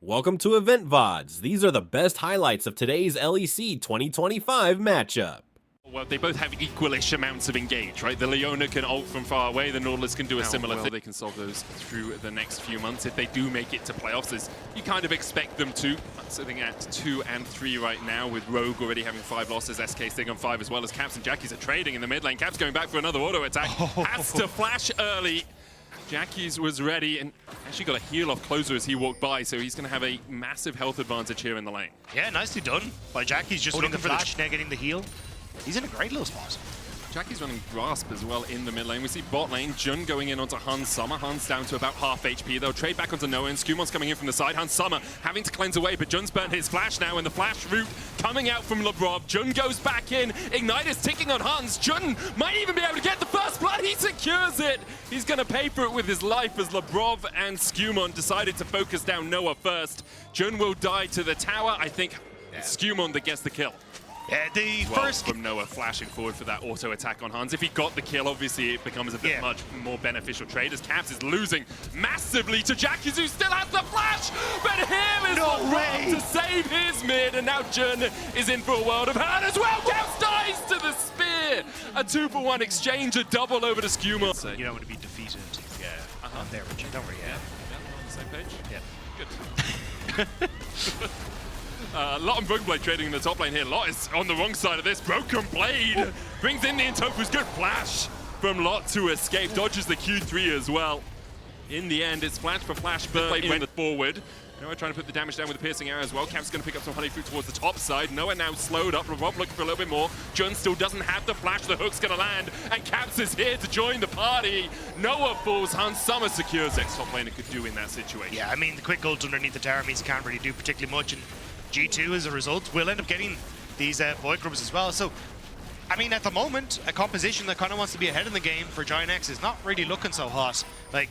Welcome to Event-Vods. These are the best highlights of today's LEC 2025 matchup. Well, they both have equalish amounts of engage, right? The Leona can ult from far away, the Nautilus can do a similar thing. They can solve those through the next few months if they do make it to playoffs, as you kind of expect them to. Sitting at 2 and 3 right now, with Rogue already having 5 losses, SK staying on 5 as well, as Caps and Jackies are trading in the mid lane. Caps going back for another auto attack, has to flash early. Jackies was ready and actually got a heal off Closer as he walked by, so he's going to have a massive health advantage here in the lane. Yeah, nicely done by Jackies, just looking for the flash, now getting the heal. He's in a great little spot. Jackie's running Grasp as well in the mid lane. We see bot lane, Jun going in onto Hans Summer. Hans down to about half HP. They'll trade back onto Noah, and Skumon's coming in from the side. Hans Summer having to cleanse away, but Jun's burnt his flash now, and the flash route coming out from Lebrov. Jun goes back in. Ignite is ticking on Hans. Jun might even be able to get the first blood. He secures it. He's going to pay for it with his life, as Lebrov and Skumon decided to focus down Noah first. Jun will die to the tower. I think Skumon that gets the kill. Yeah, the first from Noah flashing forward for that auto attack on Hans. If he got the kill, obviously it becomes a bit much more beneficial trade, as Caps is losing massively to Jackies, who still has the flash, but here is Lebrov to save his mid, and now Jun is in for a world of hurt as well. Caps dies to the spear. A 2-for-1 exchange, a double over to Skumon. So you don't want to be defeated. Yeah, I'm there, Richard. Don't worry. On the same page? Yeah. Good. Lot and Broken Blade trading in the top lane here. Lot is on the wrong side of this. Broken Blade brings in the Intoku's good flash from Lot to escape. Dodges the Q3 as well. In the end, it's flash for flash. Blade went forward. Noah trying to put the damage down with the piercing arrow as well. Cap's going to pick up some honey fruit towards the top side. Noah now slowed up. Rob looking for a little bit more. Jun still doesn't have the flash. The hook's going to land. And Caps is here to join the party. Noah falls. Hans Summer secures it. Top laner could do in that situation. Yeah, I mean, the quick ult underneath the tower means he can't really do particularly much. And G2, as a result, will end up getting these void grubs as well. So, I mean, at the moment, a composition that kind of wants to be ahead in the game for GIANTX is not really looking so hot. Like,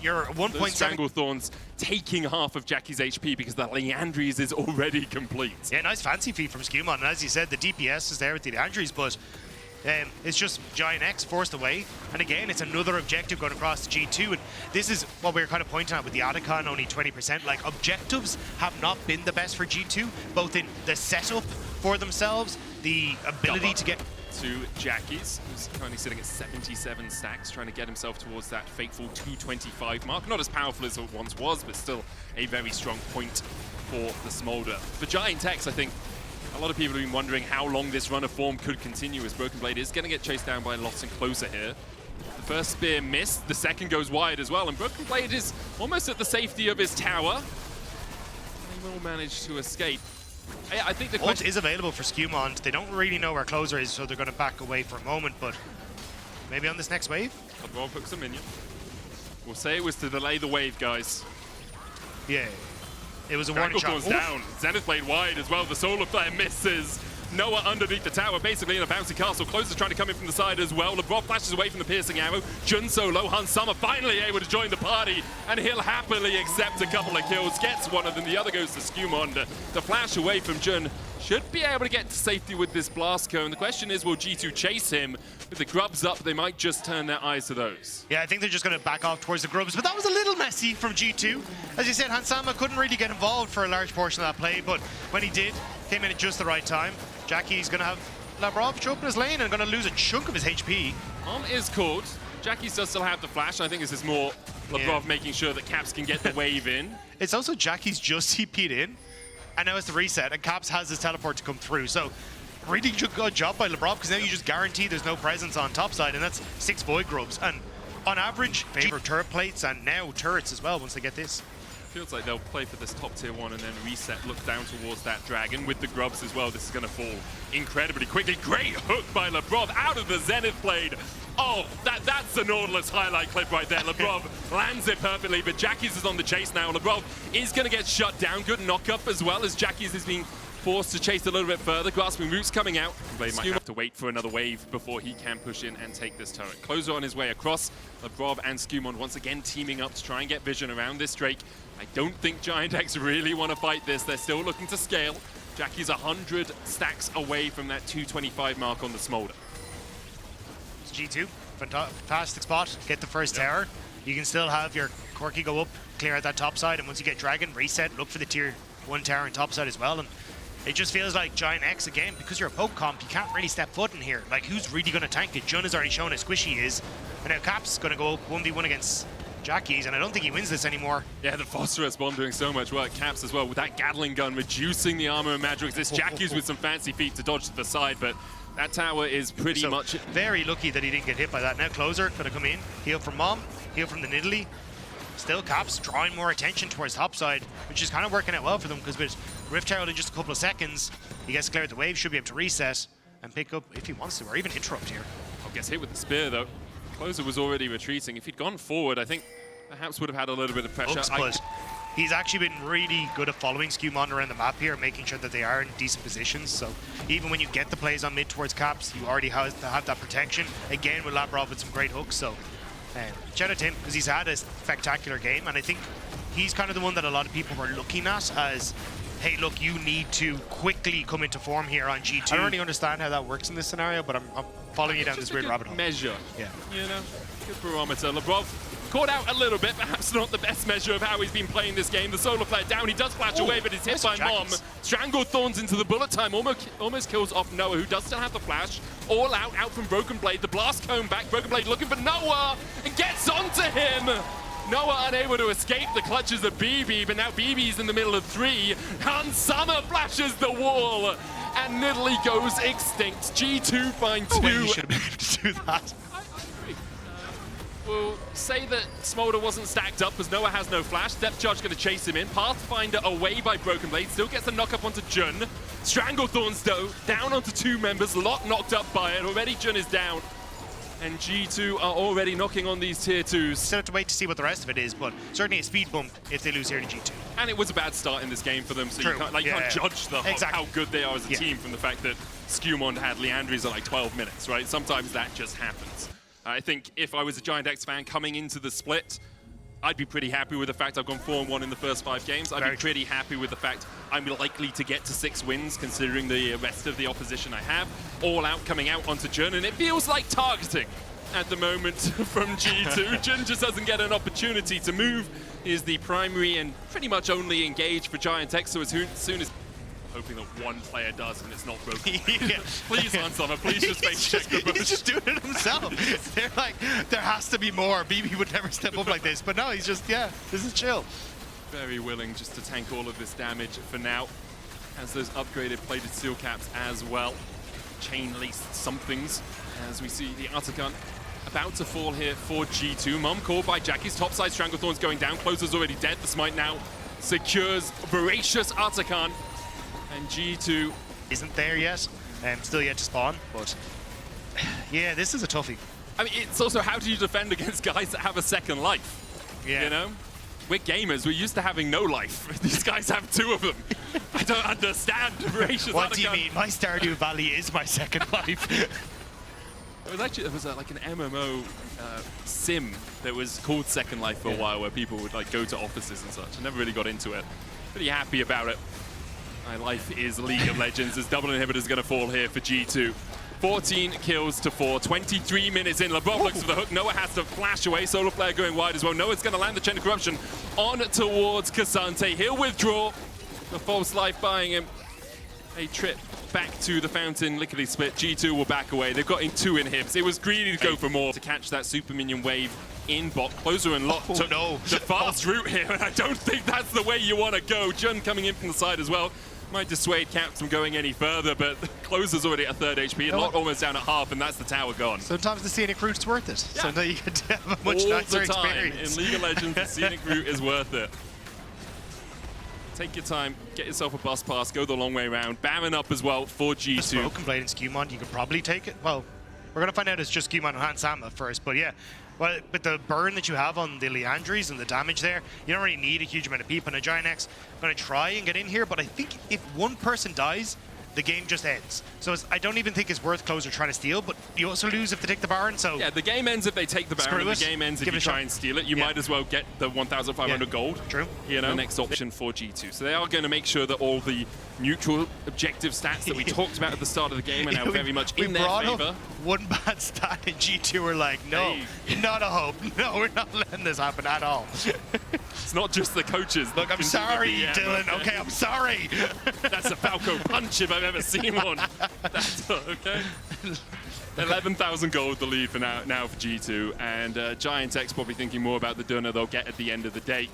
you're 1.7... Stranglethorns taking half of Jackie's HP because the Leandries is already complete. Yeah, nice fancy feed from Skumon. And as you said, the DPS is there with the Leandries, but it's just GIANTX forced away. And again, it's another objective going across the G2. And this is what we were kind of pointing out with the Atacon, only 20%. Like, objectives have not been the best for G2, both in the setup for themselves, the ability to get... to Jackies, who's currently sitting at 77 stacks, trying to get himself towards that fateful 225 mark. Not as powerful as it once was, but still a very strong point for the Smolder. For GIANTX, I think a lot of people have been wondering how long this run of form could continue, as Broken Blade is going to get chased down by Lots and Closer here. The first spear missed, the second goes wide as well, and Broken Blade is almost at the safety of his tower. He will manage to escape. I think the ult is available for Skumon. They don't really know where Closer is, so they're going to back away for a moment, but maybe on this next wave? LeBron hooks a minion. We'll say it was to delay the wave, guys. Yeah. It was a warning shot. Down. Zenith Blade wide as well. The Solar Flare misses. Noah underneath the tower, basically in a bouncy castle. Closer's trying to come in from the side as well. LeBron flashes away from the piercing arrow. Jun solo. Hans Summer finally able to join the party, and he'll happily accept a couple of kills. Gets one of them. The other goes to Skumon. The flash away from Jun. Should be able to get to safety with this blast cone. The question is, will G2 chase him? With the grubs up, they might just turn their eyes to those. Yeah, I think they're just going to back off towards the grubs, but that was a little messy from G2. As you said, Hans Summer couldn't really get involved for a large portion of that play, but when he did, came in at just the right time. Jackie's going to have Lebrov show up in his lane and going to lose a chunk of his HP. Is called. Jackie's does still have the flash. I think this is more Lebrov making sure that Caps can get the wave in. It's also Jackie's just TP'd in, and now it's the reset, and Caps has his teleport to come through. So, really good job by Lebrov, because now you just guarantee there's no presence on top side, and that's 6 void grubs. And on average, favor turret plates, and now turrets as well once they get this. Feels like they'll play for this top tier 1 and then reset, look down towards that dragon with the grubs as well. This is going to fall incredibly quickly. Great hook by Lebrov out of the Zenith Blade. Oh, that's a Nautilus highlight clip right there. Lebrov lands it perfectly, but Jackies is on the chase now. Lebrov is going to get shut down. Good knock-up as well, as Jackies is being forced to chase a little bit further. Grasping Roots coming out. They might have to wait for another wave before he can push in and take this turret. Closer on his way across. Lebrov and Skumon once again teaming up to try and get vision around this Drake. I don't think GIANTX really want to fight this. They're still looking to scale. Jackie's 100 stacks away from that 225 mark on the Smolder. G2, fantastic spot. Get the first tower. You can still have your Corky go up, clear out that top side, and once you get Dragon, reset, look for the tier 1 tower and top side as well. And it just feels like GIANTX, again, because you're a poke comp, you can't really step foot in here. Like, who's really going to tank it? Jun has already shown how squishy he is. And now Cap's going to go 1v1 against Jackies, and I don't think he wins this anymore. Yeah, the phosphorus bomb doing so much work. Caps as well with that Gatling gun, reducing the armor and magic. This Jackies with some fancy feet to dodge to the side, but that tower is pretty much... Very lucky that he didn't get hit by that. Now Closer going to come in, heal from Mom, heal from the Nidalee. Still Caps drawing more attention towards topside, which is kind of working out well for them, because with Rift Herald in just a couple of seconds, he gets cleared the wave, should be able to reset and pick up if he wants to, or even interrupt here. Oh, gets hit with the spear though. Closer was already retreating. If he'd gone forward, I think perhaps would have had a little bit of pressure. But he's actually been really good at following Skewmon around the map here, making sure that they are in decent positions. So even when you get the plays on mid towards Caps, you already have that protection. Again, with Labrov with some great hooks. So shout out to him, because he's had a spectacular game, and I think he's kind of the one that a lot of people were looking at as, hey, look, you need to quickly come into form here on G2. I don't really understand how that works in this scenario, but I'm following you down this weird rabbit hole. Measure. Yeah. You know, good barometer. Labrov caught out a little bit, perhaps not the best measure of how he's been playing this game. The solo player down, he does flash away, but he's hit by Mom. Strangled Thorns into the bullet time, almost kills off Noah, who does still have the flash. All out from Broken Blade. The blast cone back, Broken Blade looking for Noah, and gets onto him. Noah unable to escape the clutches of BB, but now BB's in the middle of 3. Hans Summer flashes the wall, and Nidalee goes extinct. G2 find 2. You should have been able to do that. We'll say that Smolder wasn't stacked up because Noah has no flash. Depth Charge going to chase him in. Pathfinder away by Broken Blade. Still gets a knock up onto Jun. Stranglethorns though, down onto 2 members. Lot knocked up by it. Already Jun is down. And G2 are already knocking on these tier 2s. Still have to wait to see what the rest of it is, but certainly a speed bump if they lose here to G2. And it was a bad start in this game for them, so True. you can't judge how good they are as a team from the fact that Skewmon had Leandries at like 12 minutes, right? Sometimes that just happens. I think if I was a GIANTX fan coming into the split, I'd be pretty happy with the fact I've gone 4-1 in the first 5 games. I'd be pretty happy with the fact I'm likely to get to 6 wins, considering the rest of the opposition I have. All out coming out onto Jun, and it feels like targeting at the moment from G2. Jun just doesn't get an opportunity to move. He is the primary and pretty much only engaged for GIANTX, so as soon as... hoping that one player does and it's not broken. Please, Hansama, please just make check the bush. He's just doing it himself. They're like, there has to be more. BB would never step up like this, but no, he's just, this is chill. Very willing just to tank all of this damage for now. Has those upgraded plated steel caps as well. Chain laced somethings as we see the Artican about to fall here for G2. Mom called by Jackie's topside. Stranglethorn's going down. Closer's already dead. The smite now secures voracious Artican. And G2 isn't there yet, still yet to spawn, but yeah, this is a toughie. I mean, it's also how do you defend against guys that have a second life? Yeah. You know? We're gamers, we're used to having no life. These guys have 2 of them. I don't understand. Voracious what Artican. do you mean? My Stardew Valley is my second life. It was like an MMO sim that was called Second Life for a while, where people would like go to offices and such. I never really got into it. Pretty happy about it. My life is League of Legends. As double inhibitor is going to fall here for G2. 14 kills to 4, 23 minutes in. Labrov looks for the hook. Noah has to flash away. Solo player going wide as well. Noah's going to land the Chain of Corruption on towards Cassante. He'll withdraw. The false life buying him a trip back to the fountain. Lickety split. G2 will back away. They've got in 2 inhibs. It was greedy to go for more to catch that super minion wave in bot. Closer and Lot took the fast route here, and I don't think that's the way you want to go. Jun coming in from the side as well. Might dissuade Caps from going any further, but Closer's already at 3rd HP, and Lot almost down at half, and that's the tower gone. Sometimes the scenic route's worth it. Yeah. Sometimes you get to have a much all nicer the time experience. in League of Legends, the scenic route is worth it. Take your time, get yourself a bus pass, go the long way around. Baron up as well for G2. Broken Blade and Skewmon, you could probably take it. Well, we're going to find out it's just Skewmon and Hansama first, but yeah. Well, with the burn that you have on the Leandries and the damage there, you don't really need a huge amount of people. And a GIANTX going to try and get in here, but I think if one person dies, the game just ends. So I don't even think it's worth Closer trying to steal, but you also lose if they take the Baron, so... Yeah, the game ends if they take the Baron, and the game ends if you try and steal it. You might as well get the 1,500 gold. True. You know, the next option for G2. So they are going to make sure that all the neutral objective stats that we talked about at the start of the game are now very much in their favor. One bad stat and G2 were like, no, not a hope. No, we're not letting this happen at all. It's not just the coaches. Look, I'm sorry, Dylan. Okay, I'm sorry. That's a Falco punch if I've ever seen one. That's okay. 11,000 gold the lead for now for G2, and GIANTX probably thinking more about the donor they'll get at the end of the day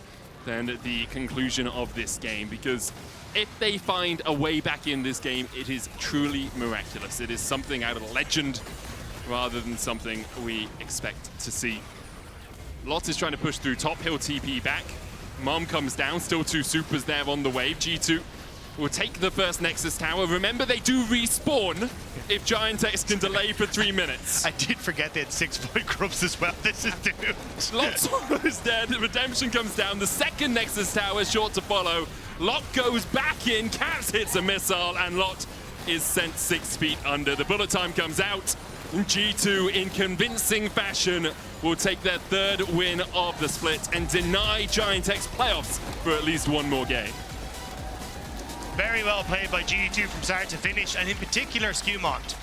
than the conclusion of this game, because if they find a way back in this game, it is truly miraculous. It is something out of legend rather than something we expect to see. Lot is trying to push through top, he'll TP back. Mom comes down, still 2 supers there on the wave. G2 will take the first Nexus Tower. Remember, they do respawn if GIANTX can delay for 3 minutes. I did forget they had 6-point grubs as well. This is doomed. Lots is dead. Redemption comes down. The second Nexus Tower is short to follow. Lot goes back in. Caps hits a missile, and Lot is sent 6 feet under. The bullet time comes out. G2, in convincing fashion, will take their 3rd win of the split and deny GIANTX playoffs for at least 1 more game. Very well played by G2 from start to finish, and in particular Skewmont.